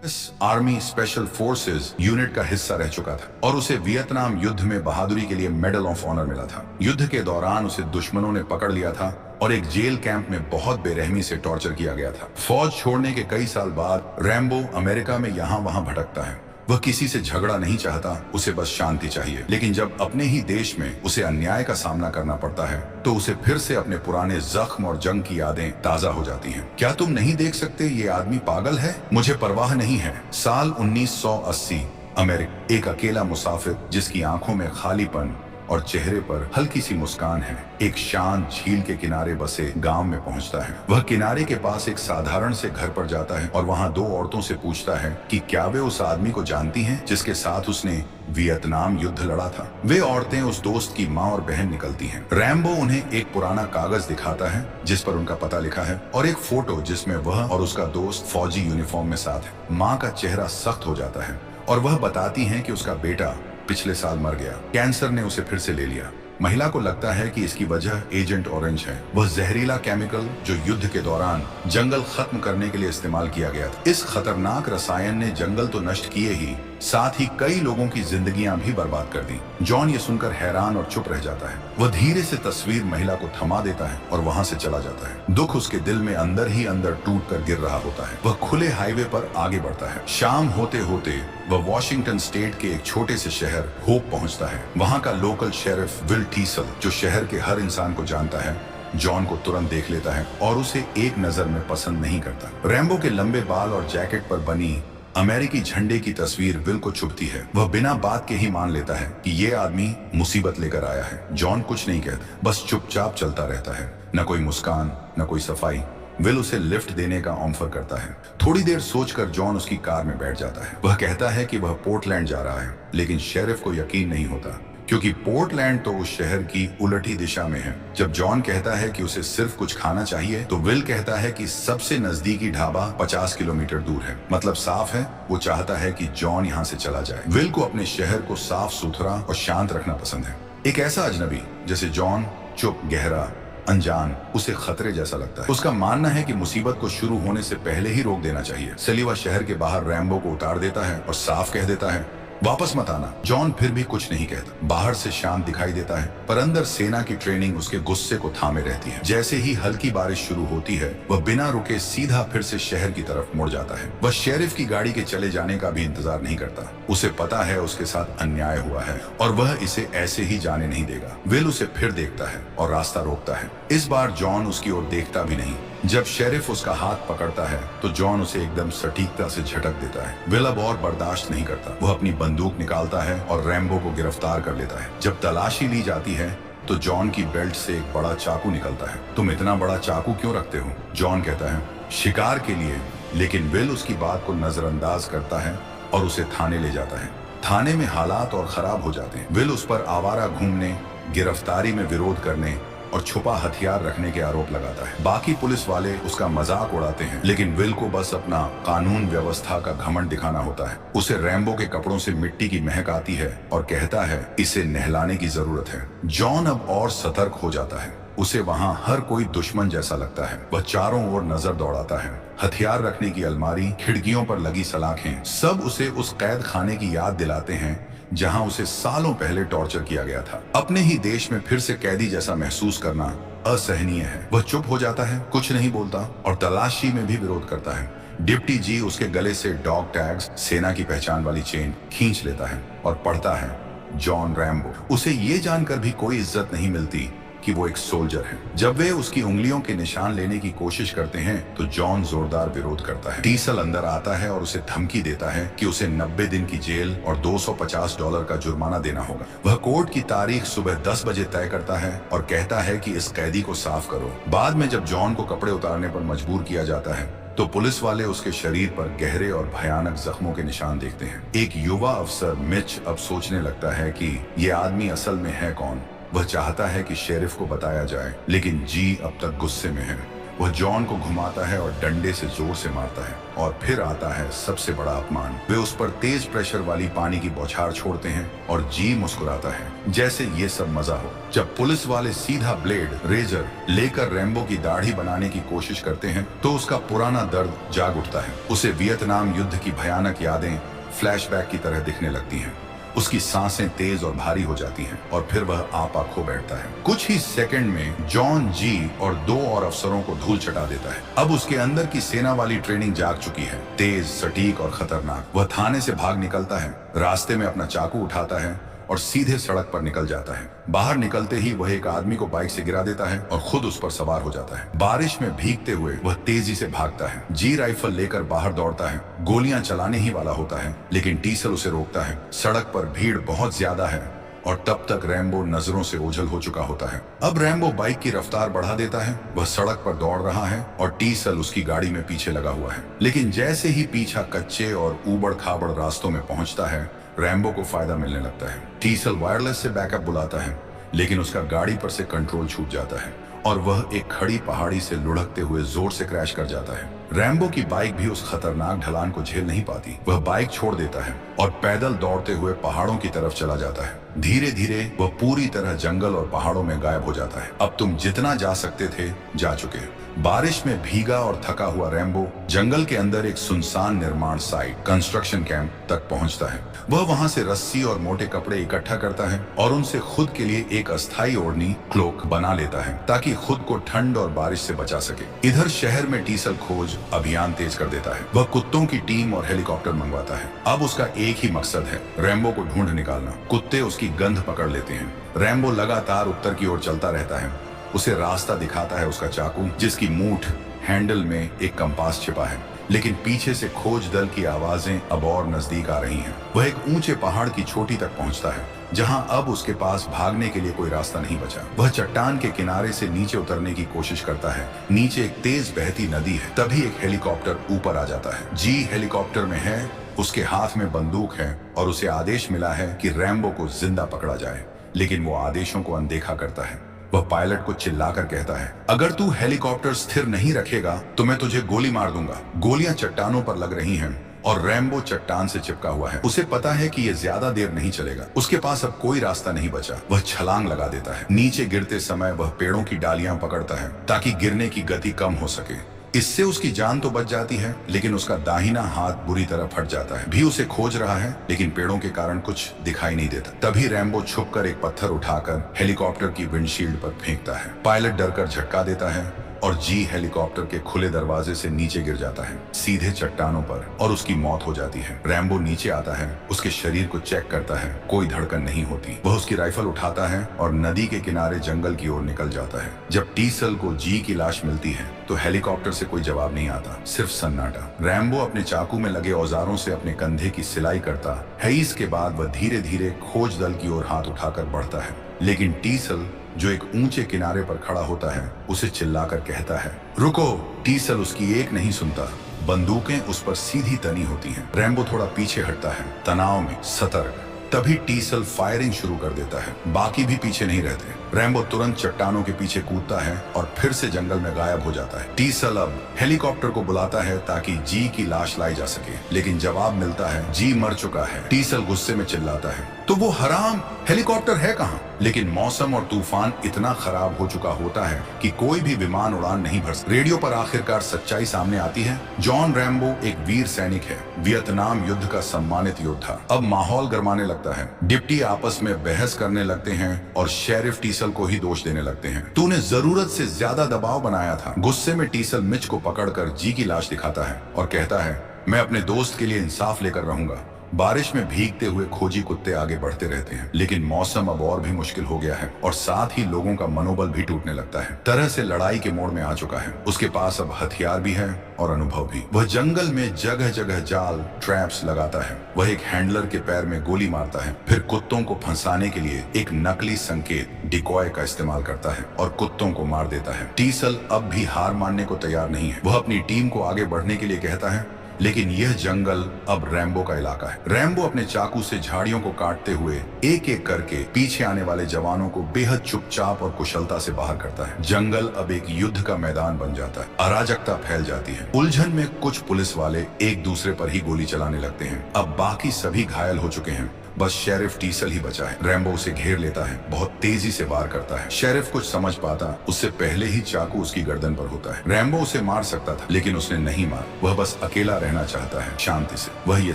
इस army special forces unit का हिस्सा रह चुका था और उसे वियतनाम युद्ध में बहादुरी के लिए मेडल ऑफ ऑनर मिला था। युद्ध के दौरान उसे दुश्मनों ने पकड़ लिया था और एक जेल कैंप में बहुत बेरहमी से टॉर्चर किया गया था। फौज छोड़ने के कई साल बाद रैम्बो अमेरिका में यहाँ वहां भटकता है। वह किसी से झगड़ा नहीं चाहता, उसे बस शांति चाहिए। लेकिन जब अपने ही देश में उसे अन्याय का सामना करना पड़ता है तो उसे फिर से अपने पुराने जख्म और जंग की यादें ताजा हो जाती हैं। क्या तुम नहीं देख सकते ये आदमी पागल है? मुझे परवाह नहीं है। साल 1980 अमेरिका। एक अकेला मुसाफिर जिसकी आंखों में खालीपन और चेहरे पर हल्की सी मुस्कान है, एक शांत झील के किनारे बसे गांव में पहुंचता है। वह किनारे के पास एक साधारण से घर पर जाता है और वहां दो औरतों से पूछता है कि क्या वे उस आदमी को जानती हैं जिसके साथ उसने वियतनाम युद्ध लड़ा था। वे औरतें उस दोस्त की माँ और बहन निकलती हैं। रैम्बो उन्हें एक पुराना कागज दिखाता है जिस पर उनका पता लिखा है और एक फोटो जिसमें वह और उसका दोस्त फौजी यूनिफॉर्म में साथ है। माँ का चेहरा सख्त हो जाता है और वह बताती है कि उसका बेटा पिछले साल मर गया, कैंसर ने उसे फिर से ले लिया। महिला को लगता है कि इसकी वजह एजेंट ऑरेंज है, वह जहरीला केमिकल जो युद्ध के दौरान जंगल खत्म करने के लिए इस्तेमाल किया गया था। इस खतरनाक रसायन ने जंगल तो नष्ट किए ही, साथ ही कई लोगों की जिंदगियां भी बर्बाद कर दी। जॉन ये सुनकर हैरान और चुप रह जाता है। वह धीरे से तस्वीर महिला को थमा देता है और वहां से चला जाता है। दुख उसके दिल में अंदर ही अंदर टूट कर गिर रहा होता है। वह खुले हाईवे पर आगे बढ़ता है। शाम होते होते वह वॉशिंगटन स्टेट के एक छोटे से शहर होप पहुंचता है। वहां का लोकल शेरिफ विल टीसल, जो शहर के हर इंसान को जानता है, जॉन को तुरंत देख लेता है और उसे एक नजर में पसंद नहीं करता। रैम्बो के लंबे बाल और जैकेट पर बनी अमेरिकी झंडे की तस्वीर विल को चुभती है। वह बिना बात के ही मान लेता है कि ये आदमी मुसीबत लेकर आया है। जॉन कुछ नहीं कहता, बस चुपचाप चलता रहता है। न कोई मुस्कान, न कोई सफाई। विल उसे लिफ्ट देने का ऑफर करता है। थोड़ी देर सोचकर जॉन उसकी कार में बैठ जाता है। वह कहता है कि वह पोर्टलैंड जा रहा है, लेकिन शेरिफ को यकीन नहीं होता क्योंकि पोर्टलैंड तो उस शहर की उलटी दिशा में है। जब जॉन कहता है कि उसे सिर्फ कुछ खाना चाहिए तो विल कहता है कि सबसे नजदीकी ढाबा 50 किलोमीटर दूर है। मतलब साफ है, वो चाहता है कि जॉन यहाँ से चला जाए। विल को अपने शहर को साफ सुथरा और शांत रखना पसंद है। एक ऐसा अजनबी जैसे जॉन, चुप, गहरा, अनजान, उसे खतरे जैसा लगता है। उसका मानना है कि मुसीबत को शुरू होने से पहले ही रोक देना चाहिए। सलीवा शहर के बाहर रैम्बो को उतार देता है और साफ कह देता है, वापस मत आना। जॉन फिर भी कुछ नहीं कहता। बाहर से शांत दिखाई देता है, पर अंदर सेना की ट्रेनिंग उसके गुस्से को थामे रहती है। जैसे ही हल्की बारिश शुरू होती है, वह बिना रुके सीधा फिर से शहर की तरफ मुड़ जाता है। वह शेरिफ की गाड़ी के चले जाने का भी इंतजार नहीं करता। उसे पता है उसके साथ अन्याय हुआ है और वह इसे ऐसे ही जाने नहीं देगा। विल उसे फिर देखता है और रास्ता रोकता है। इस बार जॉन उसकी ओर देखता भी नहीं। जब शेरिफ उसका हाथ पकड़ता है तो जॉन उसे एकदम सटीकता से झटक देता है। विल अब और बर्दाश्त नहीं करता। वह अपनी बंदूक निकालता है और रैम्बो को गिरफ्तार कर लेता है। जब तलाशी ली जाती है तो जॉन की बेल्ट से एक बड़ा चाकू निकलता है। तुम इतना बड़ा चाकू क्यों रखते हो? जॉन कहता है, शिकार के लिए। लेकिन विल उसकी बात को नजरअंदाज करता है और उसे थाने ले जाता है। थाने में हालात और खराब हो जाते हैं। विल उस पर आवारा घूमने, गिरफ्तारी में विरोध करने और छुपा हथियार रखने के आरोप लगाता है। बाकी पुलिस वाले उसका मजाक उड़ाते हैं, लेकिन विल को बस अपना कानून व्यवस्था का घमंड दिखाना होता है। उसे रैम्बो के कपड़ों से मिट्टी की महक आती है और कहता है इसे नहलाने की जरूरत है। जॉन अब और सतर्क हो जाता है। उसे वहां हर कोई दुश्मन जैसा लगता है। वह चारों ओर नजर दौड़ाता है। हथियार रखने की अलमारी, खिड़कियों पर लगी सलाखें, सब उसे उस कैद खाने की याद दिलाते हैं जहां उसे सालों पहले टॉर्चर किया गया था। अपने ही देश में फिर से कैदी जैसा महसूस करना असहनीय है। वह चुप हो जाता है, कुछ नहीं बोलता और तलाशी में भी विरोध करता है। डिप्टी जी उसके गले से डॉग टैग्स, सेना की पहचान वाली चेन खींच लेता है और पढ़ता है, जॉन रैम्बो। उसे ये जानकर भी कोई इज्जत नहीं मिलती कि वो एक सोल्जर है। जब वे उसकी उंगलियों के निशान लेने की कोशिश करते हैं तो जॉन जोरदार विरोध करता है। टीसल अंदर आता है और उसे धमकी देता है कि उसे 90 दिन की जेल और $250 का जुर्माना देना होगा। वह कोर्ट की तारीख सुबह 10 बजे तय करता है और कहता है कि इस कैदी को साफ करो। बाद में जब जॉन को कपड़े उतारने पर मजबूर किया जाता है तो पुलिस वाले उसके शरीर पर गहरे और भयानक जख्मों के निशान देखते हैं। एक युवा अफसर मिच अब सोचने लगता है कि ये आदमी असल में है कौन। वह चाहता है कि शेरिफ को बताया जाए, लेकिन जी अब तक गुस्से में है। वह जॉन को घुमाता है और डंडे से जोर से मारता है। और फिर आता है सबसे बड़ा अपमान। वे उस पर तेज प्रेशर वाली पानी की बौछार छोड़ते हैं और जी मुस्कुराता है जैसे ये सब मजा हो। जब पुलिस वाले सीधा ब्लेड रेजर लेकर रैम्बो की दाढ़ी बनाने की कोशिश करते हैं तो उसका पुराना दर्द जाग उठता है। उसे वियतनाम युद्ध की भयानक यादें फ्लैशबैक की तरह दिखने लगती हैं। उसकी सांसें तेज और भारी हो जाती हैं और फिर वह आपा खो बैठता है। कुछ ही सेकंड में जॉन जी और 2 और अफसरों को धूल चटा देता है। अब उसके अंदर की सेना वाली ट्रेनिंग जाग चुकी है, तेज, सटीक और खतरनाक। वह थाने से भाग निकलता है, रास्ते में अपना चाकू उठाता है और सीधे सड़क पर निकल जाता है। बाहर निकलते ही वह एक आदमी को बाइक से गिरा देता है और खुद उस पर सवार हो जाता है। बारिश में भीगते हुए वह तेजी से भागता है, जी राइफल लेकर बाहर दौड़ता है, गोलियां चलाने ही वाला होता है, लेकिन टीसल उसे रोकता है। सड़क पर भीड़ बहुत ज्यादा है और तब तक रैम्बो नजरों से ओझल हो चुका होता है। अब रैम्बो बाइक की रफ्तार बढ़ा देता है। वह सड़क पर दौड़ रहा है और टीसल उसकी गाड़ी में पीछे लगा हुआ है। लेकिन जैसे ही पीछा कच्चे और ऊबड़ खाबड़ रास्तों में पहुंचता है, रैम्बो को फायदा मिलने लगता है। टीसल वायरलेस से बैकअप बुलाता है, लेकिन उसका गाड़ी पर से कंट्रोल छूट जाता है और वह एक खड़ी पहाड़ी से लुढ़कते हुए जोर से क्रैश कर जाता है। रैम्बो की बाइक भी उस खतरनाक ढलान को झेल नहीं पाती। वह बाइक छोड़ देता है और पैदल दौड़ते हुए पहाड़ों की तरफ चला जाता है। धीरे धीरे वह पूरी तरह जंगल और पहाड़ों में गायब हो जाता है। अब तुम जितना जा सकते थे जा चुके। बारिश में भीगा और थका हुआ रैम्बो जंगल के अंदर एक सुनसान निर्माण साइट कंस्ट्रक्शन कैंप तक पहुंचता है। वह वहां से रस्सी और मोटे कपड़े इकट्ठा करता है और उनसे खुद के लिए एक अस्थायी ओढ़नी क्लोक बना लेता है ताकि खुद को ठंड और बारिश से बचा सके। इधर शहर में टीसल खोज अभियान तेज कर देता है। वह कुत्तों की टीम और हेलीकॉप्टर मंगवाता है। अब उसका एक ही मकसद है, रैम्बो को ढूंढ निकालना। कुत्ते उसकी गंध पकड़ लेते हैं। रैम्बो लगातार उत्तर की ओर चलता रहता है। उसे रास्ता दिखाता है उसका चाकू, जिसकी मूठ हैंडल में एक कंपास छिपा है। लेकिन पीछे से खोज दल की आवाजें अब और नजदीक आ रही हैं। वह एक ऊंचे पहाड़ की चोटी तक पहुंचता है, जहां अब उसके पास भागने के लिए कोई रास्ता नहीं बचा। वह चट्टान के किनारे से नीचे उतरने की कोशिश करता है। नीचे एक तेज बहती नदी है। तभी एक हेलीकॉप्टर ऊपर आ जाता है। जी हेलीकॉप्टर में है, उसके हाथ में बंदूक है और उसे आदेश मिला है कि रैम्बो को जिंदा पकड़ा जाए, लेकिन वो आदेशों को अनदेखा करता है। वह पायलट को चिल्लाकर कहता है, अगर तू हेलीकॉप्टर स्थिर नहीं रखेगा तो मैं तुझे गोली मार दूंगा। गोलियां चट्टानों पर लग रही हैं और रैम्बो चट्टान से चिपका हुआ है। उसे पता है कि यह ज्यादा देर नहीं चलेगा। उसके पास अब कोई रास्ता नहीं बचा। वह छलांग लगा देता है। नीचे गिरते समय वह पेड़ों की डालियां पकड़ता है ताकि गिरने की गति कम हो सके। इससे उसकी जान तो बच जाती है, लेकिन उसका दाहिना हाथ बुरी तरह फट जाता है। भी उसे खोज रहा है, लेकिन पेड़ों के कारण कुछ दिखाई नहीं देता। तभी रैम्बो छुपकर एक पत्थर उठाकर हेलीकॉप्टर की विंडशील्ड पर फेंकता है। पायलट डरकर झटका देता है और जी हेलीकॉप्टर के खुले दरवाजे से नीचे गिर जाता है, सीधे चट्टानों पर, और उसकी मौत हो जाती है। रैम्बो नीचे आता है, उसके शरीर को चेक करता है। कोई धड़कन नहीं होती। वह उसकी राइफल उठाता है और नदी के किनारे जंगल की ओर निकल जाता है। जब टीसल को जी की लाश मिलती है तो हेलीकॉप्टर से कोई जवाब नहीं आता, सिर्फ सन्नाटा। रैम्बो अपने चाकू में लगे औजारों से अपने कंधे की सिलाई करता है। इसके बाद वह धीरे धीरे खोज दल की ओर हाथ उठाकर बढ़ता है, लेकिन टीसल जो एक ऊंचे किनारे पर खड़ा होता है उसे चिल्लाकर कहता है, रुको। टीसल उसकी एक नहीं सुनता। बंदूकें उस पर सीधी तनी होती हैं। रैम्बो थोड़ा पीछे हटता है, तनाव में, सतर्क। तभी टीसल फायरिंग शुरू कर देता है। बाकी भी पीछे नहीं रहते। रैम्बो तुरंत चट्टानों के पीछे कूदता है और फिर से जंगल में गायब हो जाता है। टीसल अब हेलीकॉप्टर को बुलाता है ताकि जी की लाश लाई जा सके, लेकिन जवाब मिलता है, जी मर चुका है। टीसल गुस्से में चिल्लाता है, तो वो हराम हेलीकॉप्टर है कहाँ? लेकिन मौसम और तूफान इतना खराब हो चुका होता है कि कोई भी विमान उड़ान नहीं भर सकता। रेडियो पर आखिरकार सच्चाई सामने आती है। जॉन रैम्बो एक वीर सैनिक है, वियतनाम युद्ध का सम्मानित योद्धा। अब माहौल गरमाने लगता है। डिप्टी आपस में बहस करने लगते हैं और शेरिफ टीसल को ही दोष देने लगते हैं। तूने जरूरत से ज्यादा दबाव बनाया था। गुस्से में टीसल मिच को पकड़कर जी की लाश दिखाता है और कहता है, मैं अपने दोस्त के लिए इंसाफ लेकर रहूंगा। बारिश में भीगते हुए खोजी कुत्ते आगे बढ़ते रहते हैं, लेकिन मौसम अब और भी मुश्किल हो गया है और साथ ही लोगों का मनोबल भी टूटने लगता है। तरह से लड़ाई के मोड़ में आ चुका है। उसके पास अब हथियार भी है और अनुभव भी। वह जंगल में जगह जगह जाल, ट्रैप्स लगाता है। वह एक हैंडलर के पैर में गोली मारता है, फिर कुत्तों को फंसाने के लिए एक नकली संकेत डिकॉय का इस्तेमाल करता है और कुत्तों को मार देता है। टीसल अब भी हार मानने को तैयार नहीं है। वह अपनी टीम को आगे बढ़ने के लिए कहता है, लेकिन यह जंगल अब रैम्बो का इलाका है। रैम्बो अपने चाकू से झाड़ियों को काटते हुए एक एक करके पीछे आने वाले जवानों को बेहद चुपचाप और कुशलता से बाहर करता है। जंगल अब एक युद्ध का मैदान बन जाता है। अराजकता फैल जाती है। उलझन में कुछ पुलिस वाले एक दूसरे पर ही गोली चलाने लगते हैं। अब बाकी सभी घायल हो चुके हैं, बस शेरिफ टीसल ही बचा है। रैम्बो उसे घेर लेता है, बहुत तेजी से वार करता है। शेरिफ कुछ समझ पाता उससे पहले ही चाकू उसकी गर्दन पर होता है। रैम्बो उसे मार सकता था, लेकिन उसने नहीं मारा। वह बस अकेला रहना चाहता है, शांति से। वह ये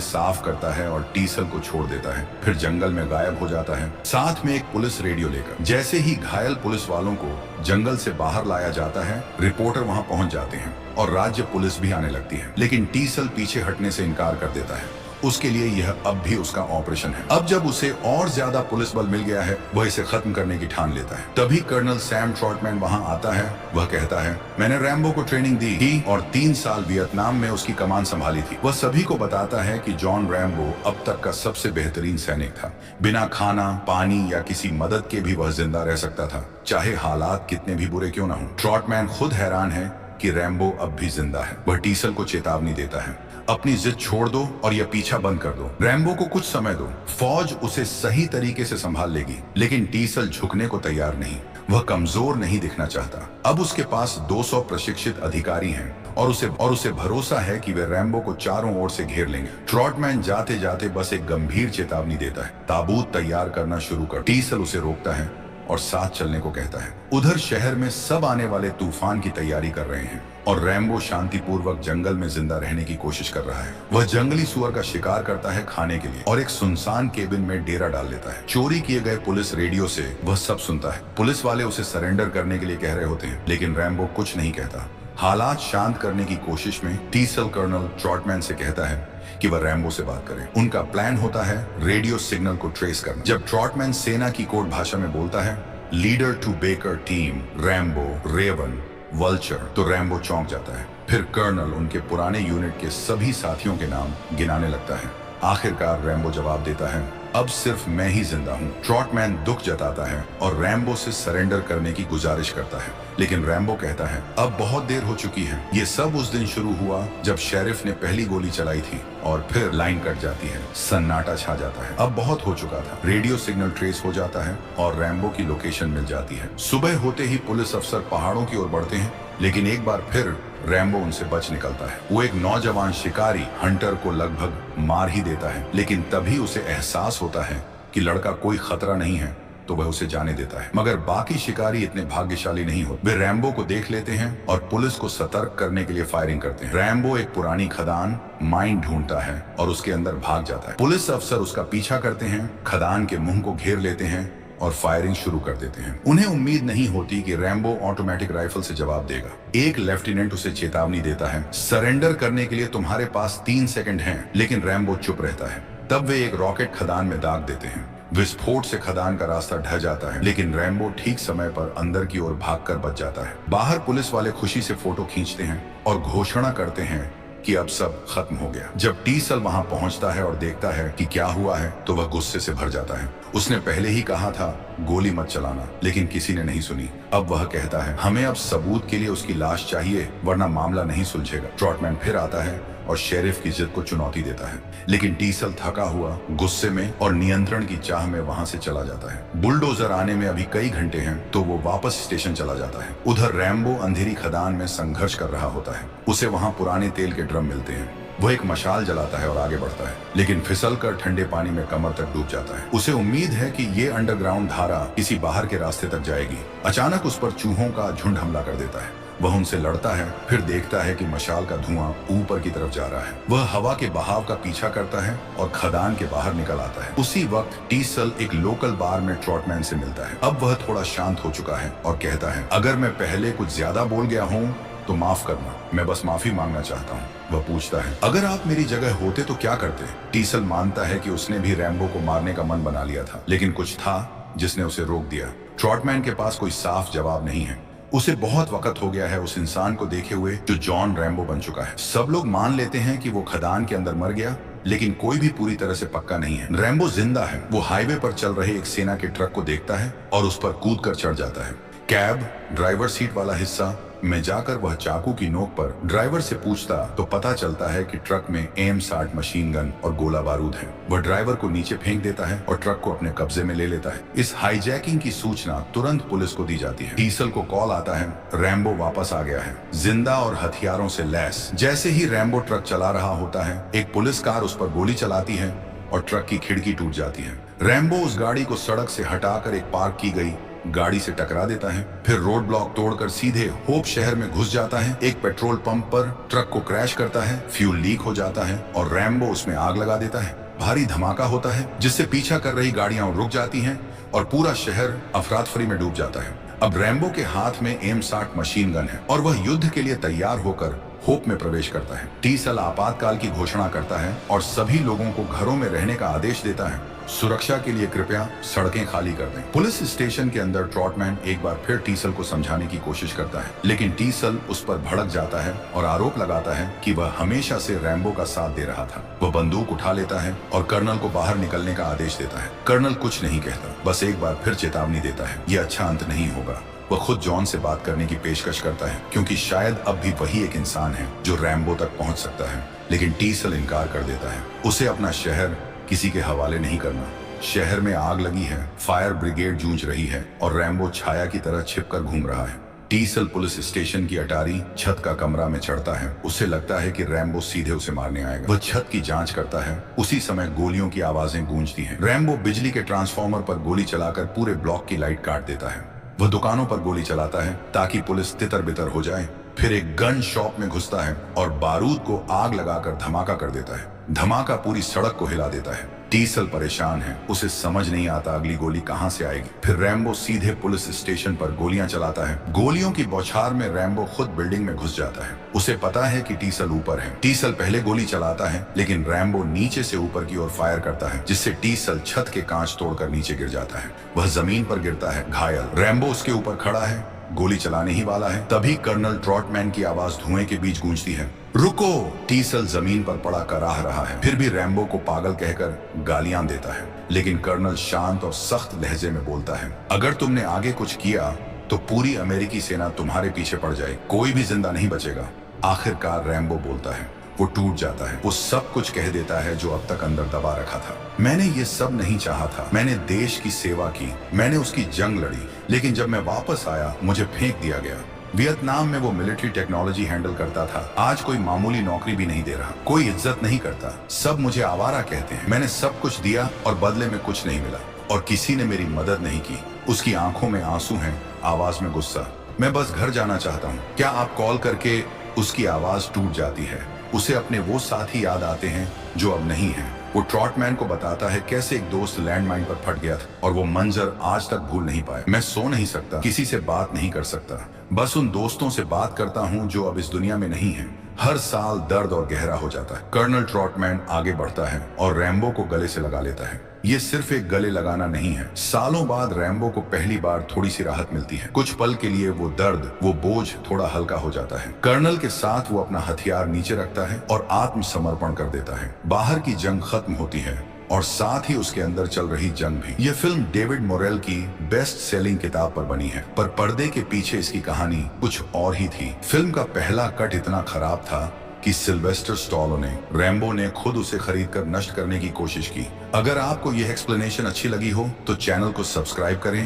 साफ करता है और टीसल को छोड़ देता है, फिर जंगल में गायब हो जाता है, साथ में एक पुलिस रेडियो लेकर। जैसे ही घायल पुलिस वालों को जंगल से बाहर लाया जाता है, रिपोर्टर वहां पहुंच जाते हैं और राज्य पुलिस भी आने लगती है, लेकिन टीसल पीछे हटने से इनकार कर देता है। उसके लिए यह अब भी उसका ऑपरेशन है। अब जब उसे और ज्यादा पुलिस बल मिल गया है, वह इसे खत्म करने की ठान लेता है। तभी कर्नल सैम ट्रॉटमैन वहां आता है। वह कहता है, मैंने रैम्बो को ट्रेनिंग दी थी और 3 साल वियतनाम में उसकी कमान संभाली थी। वह सभी को बताता है कि जॉन रैम्बो अब तक का सबसे बेहतरीन सैनिक था। बिना खाना, पानी या किसी मदद के भी वह जिंदा रह सकता था, चाहे हालात कितने भी बुरे क्यों न हो। ट्रॉटमैन खुद हैरान है कि रैम्बो अब भी जिंदा है। वह टीसल को चेतावनी देता है, अपनी जिद छोड़ दो और यह पीछा बंद कर दो। रैम्बो को कुछ समय दो, फौज उसे सही तरीके से संभाल लेगी। लेकिन टीसल झुकने को तैयार नहीं। वह कमजोर नहीं दिखना चाहता। अब उसके पास 200 प्रशिक्षित अधिकारी हैं और उसे भरोसा है कि वे रैम्बो को चारों ओर से घेर लेंगे। ट्रॉटमैन जाते जाते बस एक गंभीर चेतावनी देता है, ताबूत तैयार करना शुरू कर। टीसल उसे रोकता है और साथ चलने को कहता है। उधर शहर में सब आने वाले तूफान की तैयारी कर रहे हैं और रैम्बो शांतिपूर्वक जंगल में जिंदा रहने की कोशिश कर रहा है। वह जंगली सुअर का शिकार करता है खाने के लिए और एक सुनसान केबिन में डेरा डाल लेता है। चोरी किए गए पुलिस रेडियो से वह सब सुनता है। पुलिस वाले उसे सरेंडर करने के लिए कह रहे होते हैं, लेकिन रैम्बो कुछ नहीं कहता। हालात शांत करने की कोशिश में टीसल कर्नल ट्रॉटमैन से कहता है कि वह रैम्बो से बात करे। उनका प्लान होता है रेडियो सिग्नल को ट्रेस करना। जब ट्रॉटमैन सेना की कोड भाषा में बोलता है, leader to baker team Rambo, raven, vulture, तो रैम्बो चौंक जाता है। फिर कर्नल उनके पुराने यूनिट के सभी साथियों के नाम गिनाने लगता है। आखिरकार रैम्बो जवाब देता है, अब सिर्फ मैं ही जिंदा हूँ। ट्रॉटमैन दुख जताता है और रैम्बो से सरेंडर करने की गुजारिश करता है, लेकिन रैम्बो कहता है, अब बहुत देर हो चुकी है। ये सब उस दिन शुरू हुआ जब शेरिफ ने पहली गोली चलाई थी और फिर लाइन कट जाती है। सन्नाटा छा जाता है। अब बहुत हो चुका था। रेडियो सिग्नल ट्रेस हो जाता है और रैम्बो की लोकेशन मिल जाती है। सुबह होते ही पुलिस अफसर पहाड़ों की ओर बढ़ते हैं, लेकिन एक बार फिर रैम्बो उनसे बच निकलता है। वो एक नौजवान शिकारी हंटर को लगभग मार ही देता है, लेकिन तभी उसे एहसास होता है कि लड़का कोई खतरा नहीं है, तो वह उसे जाने देता है। मगर बाकी शिकारी इतने भाग्यशाली नहीं होते। वे रैम्बो को देख लेते हैं और पुलिस को सतर्क करने के लिए फायरिंग करते हैं। रैम्बो एक पुरानी खदान माइन ढूंढता है और उसके अंदर भाग जाता है। पुलिस अफसर उसका पीछा करते हैं, खदान के मुंह को घेर लेते हैं और फायरिंग शुरू कर देते हैं। उन्हें उम्मीद नहीं होती कि रैम्बो ऑटोमेटिक राइफल से जवाब देगा। एक लेफ्टिनेंट उसे चेतावनी देता है, सरेंडर करने के लिए तुम्हारे पास 3 सेकंड हैं, लेकिन रैम्बो चुप रहता है। तब वे एक रॉकेट खदान में दाग देते हैं। विस्फोट से खदान का रास्ता ढह जाता है, लेकिन रैम्बो ठीक समय पर अंदर की ओर भागकर बच जाता है। बाहर पुलिस वाले खुशी से फोटो खींचते हैं और घोषणा करते हैं कि अब सब खत्म हो गया। जब टीसल वहां पहुंचता है और देखता है कि क्या हुआ है, तो वह गुस्से से भर जाता है। उसने पहले ही कहा था गोली मत चलाना, लेकिन किसी ने नहीं सुनी। अब वह कहता है, हमें अब सबूत के लिए उसकी लाश चाहिए, वरना मामला नहीं सुलझेगा। ट्रॉटमैन फिर आता है और शेरिफ की जिद को चुनौती देता है, लेकिन टीसल थका हुआ, गुस्से में और नियंत्रण की चाह में वहां से चला जाता है। बुलडोजर आने में अभी कई घंटे हैं, तो वो वापस स्टेशन चला जाता है। उधर रैम्बो अंधेरी खदान में संघर्ष कर रहा होता है। उसे वहां पुराने तेल के ड्रम मिलते हैं। वह एक मशाल जलाता है और आगे बढ़ता है, लेकिन फिसलकर ठंडे पानी में कमर तक डूब जाता है। उसे उम्मीद है कि ये अंडरग्राउंड धारा किसी बाहर के रास्ते तक जाएगी। अचानक उस पर चूहों का झुंड हमला कर देता है। वह उनसे लड़ता है, फिर देखता है कि मशाल का धुआं ऊपर की तरफ जा रहा है। वह हवा के बहाव का पीछा करता है और खदान के बाहर निकल आता है। उसी वक्त टीसल एक लोकल बार में ट्रॉटमैन से मिलता है। अब वह थोड़ा शांत हो चुका है और कहता है, अगर मैं पहले कुछ ज्यादा बोल गया हूँ तो माफ करना, मैं बस माफी मांगना चाहता हूँ। वह पूछता है, अगर आप मेरी जगह होते तो क्या करते? टीसल मानता है कि उसने भी रैम्बो को मारने का मन बना लिया था, लेकिन कुछ था जिसने उसे रोक दिया। ट्रॉटमैन के पास कोई साफ जवाब नहीं है। उसे बहुत वक्त हो गया है उस इंसान को देखे हुए जो जॉन रैम्बो बन चुका है। सब लोग मान लेते हैं कि वो खदान के अंदर मर गया, लेकिन कोई भी पूरी तरह से पक्का नहीं है। रैम्बो जिंदा है। वो हाईवे पर चल रहे एक सेना के ट्रक को देखता है और उस पर कूद कर चढ़ जाता है। कैब, ड्राइवर सीट वाला हिस्सा में जाकर वह चाकू की नोक पर ड्राइवर से पूछता तो पता चलता है कि ट्रक में M60 मशीन गन और गोला बारूद है। वह ड्राइवर को नीचे फेंक देता है और ट्रक को अपने कब्जे में ले लेता है। इस हाईजैकिंग की सूचना तुरंत पुलिस को दी जाती है। डीसल को कॉल आता है, रैम्बो वापस आ गया है, जिंदा और हथियारों से लैस। जैसे ही रैम्बो ट्रक चला रहा होता है, एक पुलिस कार उस पर गोली चलाती है और ट्रक की खिड़की टूट जाती है। रैम्बो उस गाड़ी को सड़क से हटाकर एक पार्क की गई गाड़ी से टकरा देता है, फिर रोड ब्लॉक तोड़कर सीधे होप शहर में घुस जाता है। एक पेट्रोल पंप पर ट्रक को क्रैश करता है, फ्यूल लीक हो जाता है और रैम्बो उसमें आग लगा देता है। भारी धमाका होता है जिससे पीछा कर रही गाड़ियां रुक जाती हैं और पूरा शहर अफरातफरी में डूब जाता है। अब रैम्बो के हाथ में M60 मशीन गन है और वह युद्ध के लिए तैयार होकर होप में प्रवेश करता है। टीसल आपातकाल की घोषणा करता है और सभी लोगों को घरों में रहने का आदेश देता है। सुरक्षा के लिए कृपया सड़कें खाली कर दें। पुलिस स्टेशन के अंदर ट्रॉटमैन एक बार फिर टीसल को समझाने की कोशिश करता है, लेकिन टीसल उस पर भड़क जाता है और आरोप लगाता है कि वह हमेशा से रैम्बो का साथ दे रहा था। वह बंदूक उठा लेता है और कर्नल को बाहर निकलने का आदेश देता है। कर्नल कुछ नहीं कहता, बस एक बार फिर चेतावनी देता है, यह अच्छा अंत नहीं होगा। वह खुद जॉन से बात करने की पेशकश करता है, क्योंकि शायद अब भी वही एक इंसान है जो रैम्बो तक पहुंच सकता है। लेकिन टीसल इनकार कर देता है। उसे अपना शहर किसी के हवाले नहीं करना। शहर में आग लगी है, फायर ब्रिगेड जूझ रही है और रैम्बो छाया की तरह छिपकर घूम रहा है। टीसल पुलिस स्टेशन की अटारी छत का कमरा में चढ़ता है। उसे लगता है कि रैम्बो सीधे उसे मारने आएगा। वह छत की जांच करता है। उसी समय गोलियों की आवाजें गूंजती हैं। रैम्बो बिजली के ट्रांसफार्मर पर गोली चलाकर पूरे ब्लॉक की लाइट काट देता है। वह दुकानों पर गोली चलाता है ताकि पुलिस तितर बितर हो जाए। फिर एक गन शॉप में घुसता है और बारूद को आग लगाकर धमाका कर देता है। धमाका पूरी सड़क को हिला देता है। टीसल परेशान है, उसे समझ नहीं आता अगली गोली कहां से आएगी। फिर रैम्बो सीधे पुलिस स्टेशन पर गोलियां चलाता है। गोलियों की बौछार में रैम्बो खुद बिल्डिंग में घुस जाता है। उसे पता है कि टीसल ऊपर है। टीसल पहले गोली चलाता है, लेकिन रैम्बो नीचे से ऊपर की ओर फायर करता है, जिससे टीसल छत के कांच तोड़कर नीचे गिर जाता है। वह जमीन पर गिरता है घायल। रैम्बो उसके ऊपर खड़ा है, गोली चलाने ही वाला है। तभी कर्नल ट्रॉटमैन की आवाज धुएं के बीच गूंजती है, रुको। टीसल जमीन पर पड़ा कराह रहा है, फिर भी रैम्बो को पागल कहकर गालियां देता है। लेकिन कर्नल शांत और सख्त लहजे में बोलता है, अगर तुमने आगे कुछ किया तो पूरी अमेरिकी सेना तुम्हारे पीछे पड़ जाए, कोई भी जिंदा नहीं बचेगा। आखिरकार रैम्बो बोलता है, वो टूट जाता है। वो सब कुछ कह देता है जो अब तक अंदर दबा रखा था। मैंने ये सब नहीं चाहा था। मैंने देश की सेवा की, मैंने उसकी जंग लड़ी, लेकिन जब मैं वापस आया मुझे फेंक दिया गया। वियतनाम में वो मिलिट्री टेक्नोलॉजी हैंडल करता था, आज कोई मामूली नौकरी भी नहीं दे रहा, कोई इज्जत नहीं करता, सब मुझे आवारा कहते हैं। मैंने सब कुछ दिया और बदले में कुछ नहीं मिला और किसी ने मेरी मदद नहीं की। उसकी आंखों में आंसू हैं, आवाज में गुस्सा। मैं बस घर जाना चाहता हूँ। क्या आप कॉल करके? उसकी आवाज टूट जाती है। उसे अपने वो साथी याद आते हैं जो अब नहीं है। वो ट्रॉटमैन को बताता है कैसे एक दोस्त लैंडमाइन पर फट गया था और वो मंजर आज तक भूल नहीं पाया। मैं सो नहीं सकता, किसी से बात नहीं कर सकता, बस उन दोस्तों से बात करता हूँ जो अब इस दुनिया में नहीं है। हर साल दर्द और गहरा हो जाता है। कर्नल ट्रॉटमैन आगे बढ़ता है और रैम्बो को गले से लगा लेता है। ये सिर्फ एक गले लगाना नहीं है। सालों बाद रैम्बो को पहली बार थोड़ी सी राहत मिलती है। कुछ पल के लिए वो दर्द, वो बोझ थोड़ा हल्का हो जाता है। कर्नल के साथ वो अपना हथियार नीचे रखता है और आत्मसमर्पण कर देता है। बाहर की जंग खत्म होती है और साथ ही उसके अंदर चल रही जंग भी। ये फिल्म डेविड मोरेल की बेस्ट सेलिंग किताब पर बनी है, पर पर्दे के पीछे इसकी कहानी कुछ और ही थी। फिल्म का पहला कट इतना खराब था कि सिल्वेस्टर स्टैलोने रैम्बो ने खुद उसे खरीदकर नष्ट करने की कोशिश की। अगर आपको यह एक्सप्लेनेशन अच्छी लगी हो तो चैनल को सब्सक्राइब करें